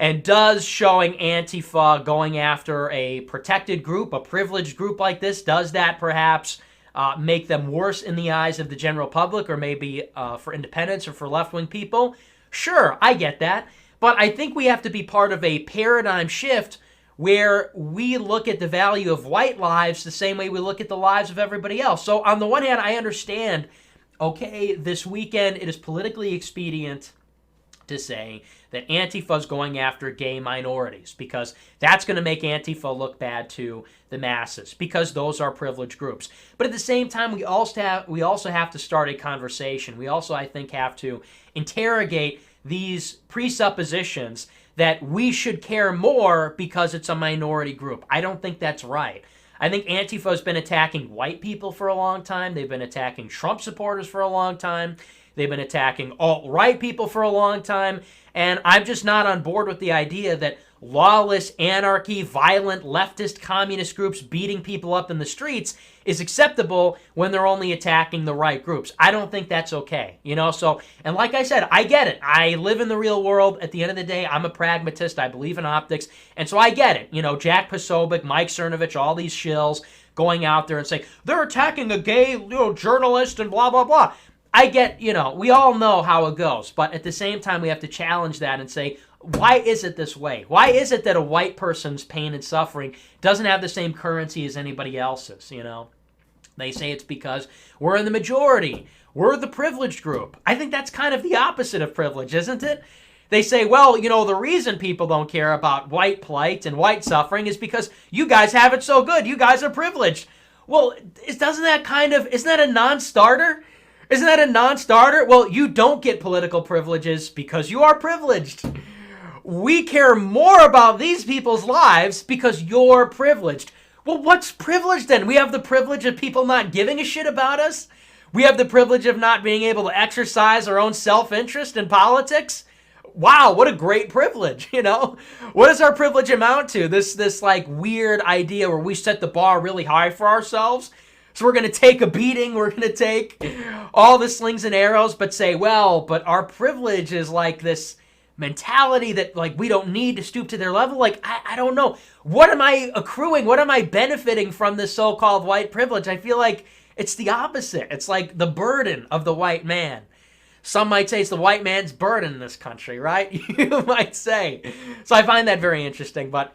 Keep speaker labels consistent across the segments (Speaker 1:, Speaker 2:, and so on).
Speaker 1: And does showing Antifa going after a protected group, a privileged group like this, does that perhaps make them worse in the eyes of the general public, or maybe for independents or for left-wing people? Sure, I get that. But I think we have to be part of a paradigm shift where we look at the value of white lives the same way we look at the lives of everybody else. So on the one hand, I understand, okay, this weekend it is politically expedient to say that Antifa is going after gay minorities because that's going to make Antifa look bad to the masses because those are privileged groups. But at the same time, we also have to start a conversation. We also, I think, have to interrogate these presuppositions that we should care more because it's a minority group. I don't think that's right. I think Antifa has been attacking white people for a long time. They've been attacking Trump supporters for a long time. They've been attacking alt-right people for a long time. And I'm just not on board with the idea that lawless, anarchy, violent, leftist, communist groups beating people up in the streets is acceptable when they're only attacking the right groups. I don't think that's okay, So, and like I said, I get it. I live in the real world. At the end of the day, I'm a pragmatist. I believe in optics. And so I get it. Jack Posobiec, Mike Cernovich, all these shills going out there and saying, they're attacking a gay journalist and blah, blah, blah. I get, we all know how it goes. But at the same time, we have to challenge that and say, why is it this way? Why is it that a white person's pain and suffering doesn't have the same currency as anybody else's, They say it's because we're in the majority. We're the privileged group. I think that's kind of the opposite of privilege, isn't it? They say, well, the reason people don't care about white plight and white suffering is because you guys have it so good. You guys are privileged. Well, isn't that a non-starter? Isn't that a non-starter? Well, you don't get political privileges because you are privileged. We care more about these people's lives because you're privileged. Well, what's privilege then? We have the privilege of people not giving a shit about us? We have the privilege of not being able to exercise our own self-interest in politics? Wow, what a great privilege, What does our privilege amount to? This like weird idea where we set the bar really high for ourselves. So we're going to take a beating, we're going to take all the slings and arrows, but say, well, but our privilege is like this mentality that like we don't need to stoop to their level. Like, I don't know. What am I accruing? What am I benefiting from this so-called white privilege? I feel like it's the opposite. It's like the burden of the white man. Some might say it's the white man's burden in this country, right? You might say. So I find that very interesting, but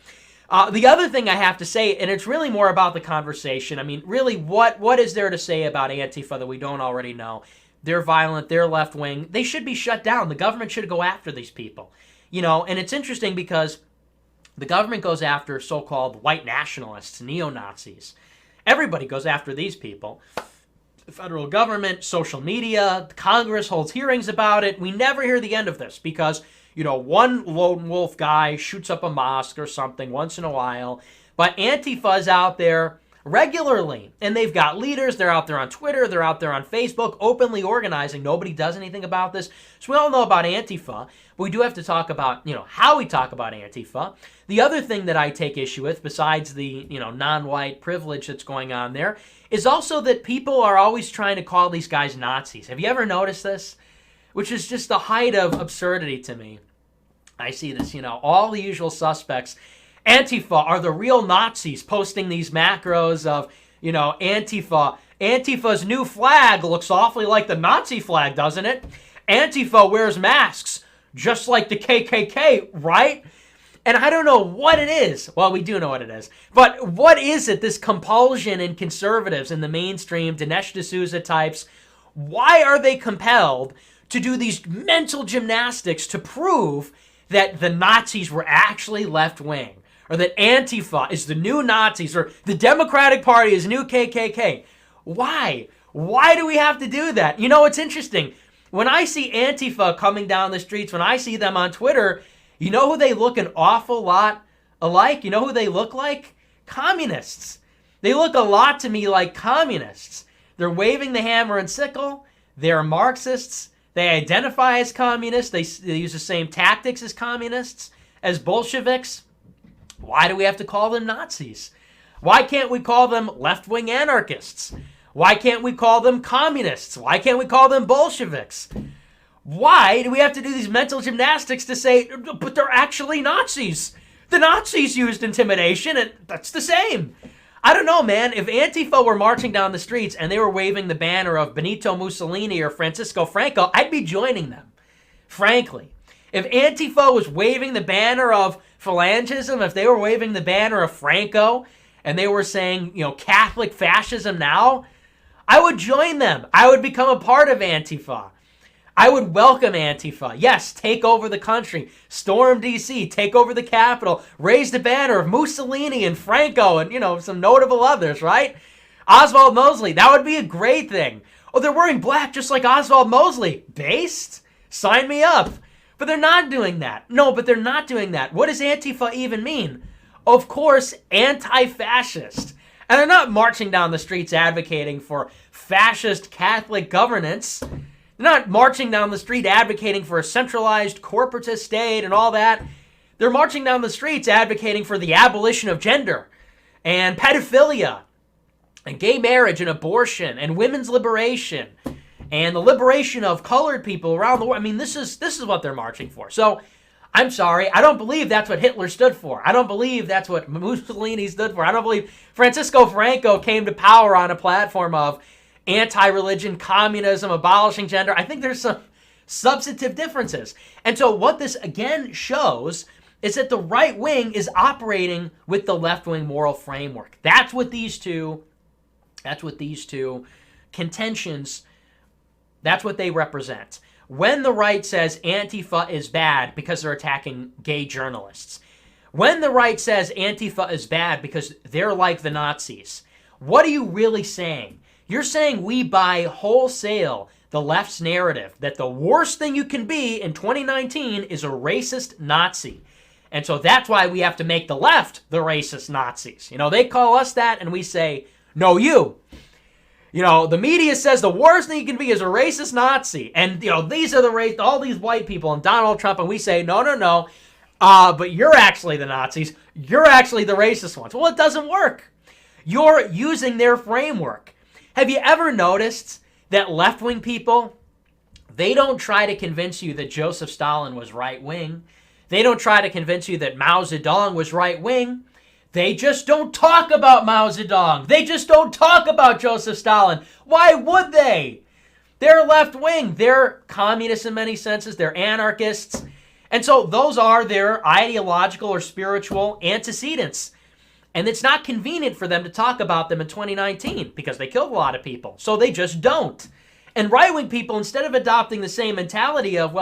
Speaker 1: the other thing I have to say, and it's really more about the conversation. I mean, really, what is there to say about Antifa that we don't already know? They're violent. They're left-wing. They should be shut down. The government should go after these people. And it's interesting because the government goes after so-called white nationalists, neo-Nazis. Everybody goes after these people. The federal government, social media, Congress holds hearings about it. We never hear the end of this because one lone wolf guy shoots up a mosque or something once in a while. But Antifa is out there regularly. And they've got leaders. They're out there on Twitter. They're out there on Facebook openly organizing. Nobody does anything about this. So we all know about Antifa. But we do have to talk about, how we talk about Antifa. The other thing that I take issue with, besides the, non-white privilege that's going on there, is also that people are always trying to call these guys Nazis. Have you ever noticed this? Which is just the height of absurdity to me. I see this, all the usual suspects. Antifa are the real Nazis posting these macros of, Antifa. Antifa's new flag looks awfully like the Nazi flag, doesn't it? Antifa wears masks just like the KKK, right? And I don't know what it is. Well, we do know what it is. But what is it, this compulsion in conservatives in the mainstream, Dinesh D'Souza types? Why are they compelled to do these mental gymnastics to prove that the Nazis were actually left-wing, or that Antifa is the new Nazis, or the Democratic Party is new KKK? Why? Why do we have to do that? It's interesting. When I see Antifa coming down the streets, when I see them on Twitter, you know who they look an awful lot alike? You know who they look like? Communists. They look a lot to me like communists. They're waving the hammer and sickle. They're Marxists. They identify as communists. They use the same tactics as communists, as Bolsheviks. Why do we have to call them Nazis? Why can't we call them left-wing anarchists? Why can't we call them communists? Why can't we call them Bolsheviks? Why do we have to do these mental gymnastics to say, but they're actually Nazis? The Nazis used intimidation, and that's the same. I don't know, man. If Antifa were marching down the streets and they were waving the banner of Benito Mussolini or Francisco Franco, I'd be joining them, frankly. If Antifa was waving the banner of phalangism, if they were waving the banner of Franco, and they were saying, Catholic fascism now, I would join them. I would become a part of Antifa. I would welcome Antifa. Yes, take over the country. Storm D.C., take over the Capitol. Raise the banner of Mussolini and Franco and, some notable others, right? Oswald Mosley, that would be a great thing. Oh, they're wearing black just like Oswald Mosley. Based? Sign me up. But they're not doing that. No, but they're not doing that. What does Antifa even mean? Of course, anti-fascist. And they're not marching down the streets advocating for fascist Catholic governance. They're not marching down the street advocating for a centralized corporatist state and all that. They're marching down the streets advocating for the abolition of gender and pedophilia and gay marriage and abortion and women's liberation and the liberation of colored people around the world. I mean, this is what they're marching for. So, I'm sorry, I don't believe that's what Hitler stood for. I don't believe that's what Mussolini stood for. I don't believe Francisco Franco came to power on a platform of anti-religion, communism, abolishing gender. I think there's some substantive differences. And so what this again shows is that the right wing is operating with the left-wing moral framework. That's what these two contentions, that's what they represent. When the right says Antifa is bad because they're attacking gay journalists, when the right says Antifa is bad because they're like the Nazis, what are you really saying? You're saying we buy wholesale the left's narrative that the worst thing you can be in 2019 is a racist Nazi. And so that's why we have to make the left the racist Nazis. They call us that and we say, no, you. The media says the worst thing you can be is a racist Nazi. And, these are all these white people and Donald Trump. And we say, no. But you're actually the Nazis. You're actually the racist ones. Well, it doesn't work. You're using their framework. Have you ever noticed that left-wing people, they don't try to convince you that Joseph Stalin was right-wing. They don't try to convince you that Mao Zedong was right-wing. They just don't talk about Mao Zedong. They just don't talk about Joseph Stalin. Why would they? They're left-wing. They're communists in many senses. They're anarchists. And so those are their ideological or spiritual antecedents. And it's not convenient for them to talk about them in 2019 because they killed a lot of people. So they just don't. And right-wing people, instead of adopting the same mentality of,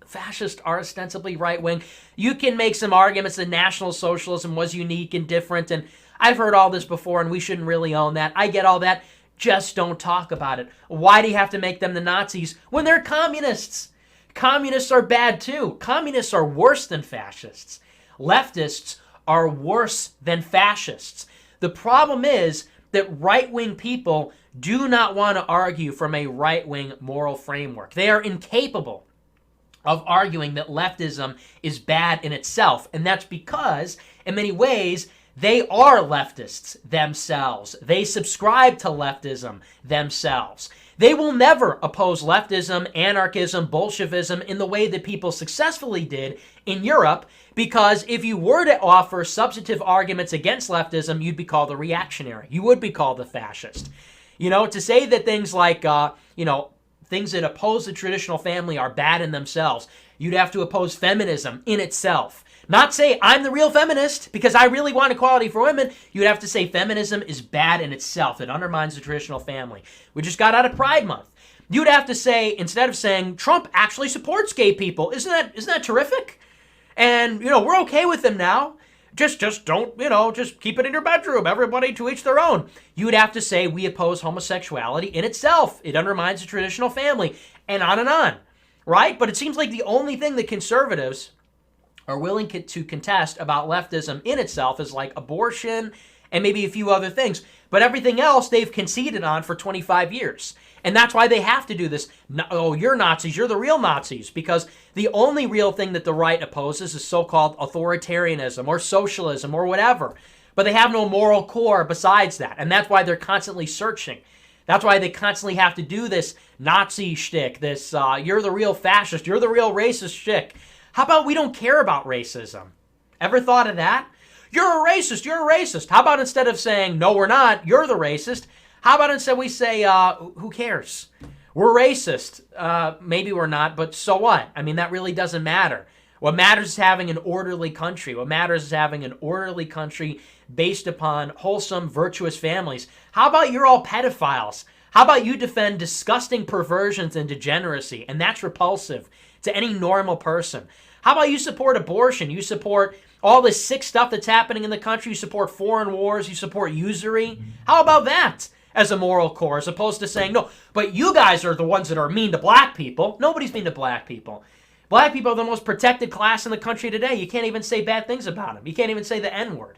Speaker 1: fascists are ostensibly right-wing, you can make some arguments that National Socialism was unique and different. And I've heard all this before and we shouldn't really own that. I get all that. Just don't talk about it. Why do you have to make them the Nazis when they're communists? Communists are bad too. Communists are worse than fascists. Leftists are worse than fascists. The problem is that right-wing people do not want to argue from a right-wing moral framework. They are incapable of arguing that leftism is bad in itself. And that's because, in many ways, they are leftists themselves. They subscribe to leftism themselves. They will never oppose leftism, anarchism, Bolshevism in the way that people successfully did in Europe, because if you were to offer substantive arguments against leftism, you'd be called a reactionary. You would be called a fascist. To say that things like, things that oppose the traditional family are bad in themselves, you'd have to oppose feminism in itself. Not say, I'm the real feminist because I really want equality for women. You'd have to say feminism is bad in itself. It undermines the traditional family. We just got out of Pride Month. You'd have to say, instead of saying, Trump actually supports gay people. Isn't that terrific? And, we're okay with them now. Just don't, just keep it in your bedroom. Everybody to each their own. You would have to say we oppose homosexuality in itself. It undermines the traditional family, and on, right? But it seems like the only thing that conservatives are willing to contest about leftism in itself is like abortion and maybe a few other things. But everything else they've conceded on for 25 years. And that's why they have to do this. Oh, you're Nazis. You're the real Nazis. Because the only real thing that the right opposes is so-called authoritarianism or socialism or whatever. But they have no moral core besides that. And that's why they're constantly searching. That's why they constantly have to do this Nazi shtick, this you're the real fascist, you're the real racist shtick. How about we don't care about racism? Ever thought of that? You're a racist, you're a racist. How about instead of saying, no, we're not, you're the racist, how about instead we say, who cares? We're racist. Maybe we're not, but so what? I mean, that really doesn't matter. What matters is having an orderly country. What matters is having an orderly country based upon wholesome, virtuous families. How about you're all pedophiles? How about you defend disgusting perversions and degeneracy? And that's repulsive to any normal person. How about you support abortion? You support all this sick stuff that's happening in the country. You support foreign wars. You support usury. How about that as a moral core, as opposed to saying, no, but you guys are the ones that are mean to black people? Nobody's mean to black people. Black people are the most protected class in the country today. You can't even say bad things about them. You can't even say the N-word.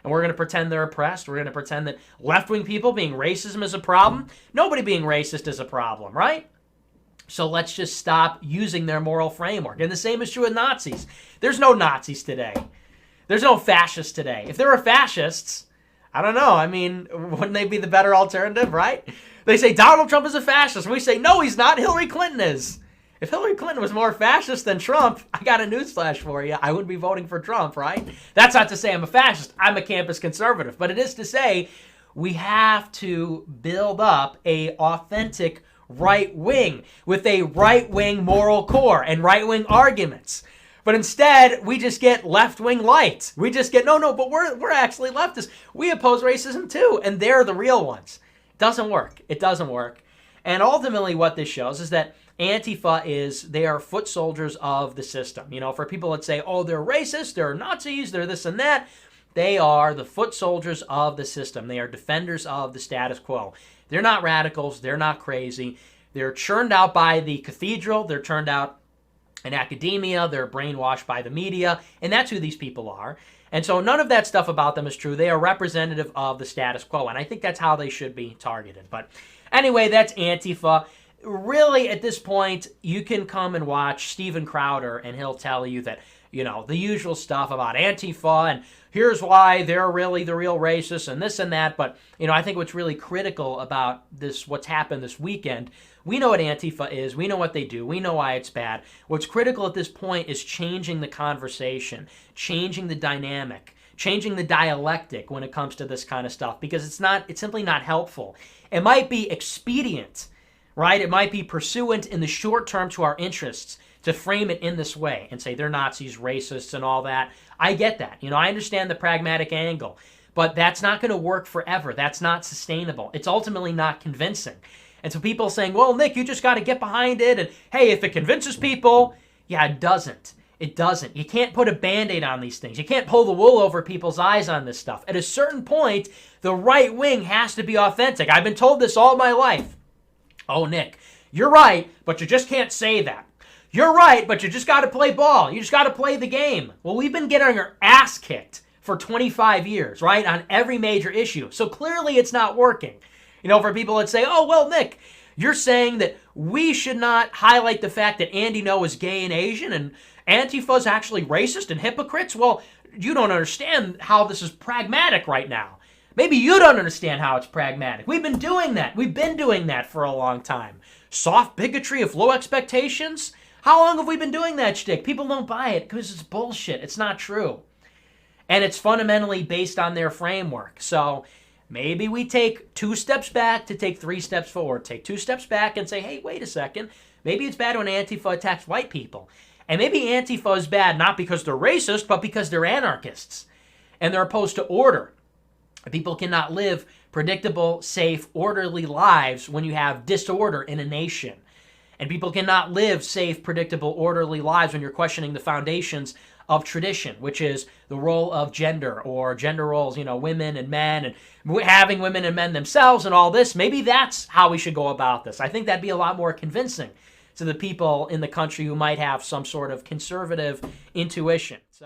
Speaker 1: And we're going to pretend they're oppressed. We're going to pretend that left-wing people being racism is a problem. Nobody being racist is a problem, right? So let's just stop using their moral framework. And the same is true with Nazis. There's no Nazis today. There's no fascists today. If there were fascists, I don't know. I mean, wouldn't they be the better alternative, right? They say Donald Trump is a fascist. We say, no, he's not. Hillary Clinton is. If Hillary Clinton was more fascist than Trump, I got a newsflash for you. I wouldn't be voting for Trump, right? That's not to say I'm a fascist. I'm a campus conservative. But it is to say we have to build up a authentic right wing with a right-wing moral core and right-wing arguments. But instead, we just get left-wing light. We just get, no, but we're actually leftists. We oppose racism too, and they're the real ones. It doesn't work. It doesn't work. And ultimately what this shows is that Antifa they are foot soldiers of the system. You know, for people that say, oh, they're racist, they're Nazis, they're this and that, they are the foot soldiers of the system. They are defenders of the status quo. They're not radicals. They're not crazy. They're churned out by the cathedral. They're churned out in academia. They're brainwashed by the media. And that's who these people are. And so none of that stuff about them is true. They are representative of the status quo. And I think that's how they should be targeted. But anyway, that's Antifa. Really, at this point, you can come and watch Steven Crowder, and he'll tell you that, you know, the usual stuff about Antifa, and here's why they're really the real racists, and this and that. But, you know, I think what's really critical about this, what's happened this weekend, we know what Antifa is. We know what they do. We know why it's bad. What's critical at this point is changing the conversation, changing the dynamic, changing the dialectic when it comes to this kind of stuff, because it's simply not helpful. It might be expedient, right? It might be pursuant in the short term to our interests to frame it in this way and say they're Nazis, racists, and all that. I get that. You know, I understand the pragmatic angle, but that's not going to work forever. That's not sustainable. It's ultimately not convincing. And so people saying, well, Nick, you just got to get behind it, and hey, if it convinces people, yeah, it doesn't. It doesn't. You can't put a Band-Aid on these things. You can't pull the wool over people's eyes on this stuff. At a certain point, the right wing has to be authentic. I've been told this all my life. Oh, Nick, you're right, but you just can't say that. You're right, but you just got to play ball. You just got to play the game. Well, we've been getting our ass kicked for 25 years, right, on every major issue. So clearly it's not working. You know, for people that say, oh, well, Nick, you're saying that we should not highlight the fact that Andy Ngo is gay and Asian and Antifa's actually racist and hypocrites. Well, you don't understand how this is pragmatic right now. Maybe you don't understand how it's pragmatic. We've been doing that. We've been doing that for a long time. Soft bigotry of low expectations? How long have we been doing that shtick? People don't buy it because it's bullshit. It's not true. And it's fundamentally based on their framework. So maybe we take 2 steps back to take 3 steps forward. Take 2 steps back and say, hey, wait a second. Maybe it's bad when Antifa attacks white people. And maybe Antifa is bad not because they're racist, but because they're anarchists. And they're opposed to order. People cannot live predictable, safe, orderly lives when you have disorder in a nation. And people cannot live safe, predictable, orderly lives when you're questioning the foundations of tradition, which is the role of gender or gender roles, you know, women and men, and having women and men themselves and all this. Maybe that's how we should go about this. I think that'd be a lot more convincing to the people in the country who might have some sort of conservative intuition.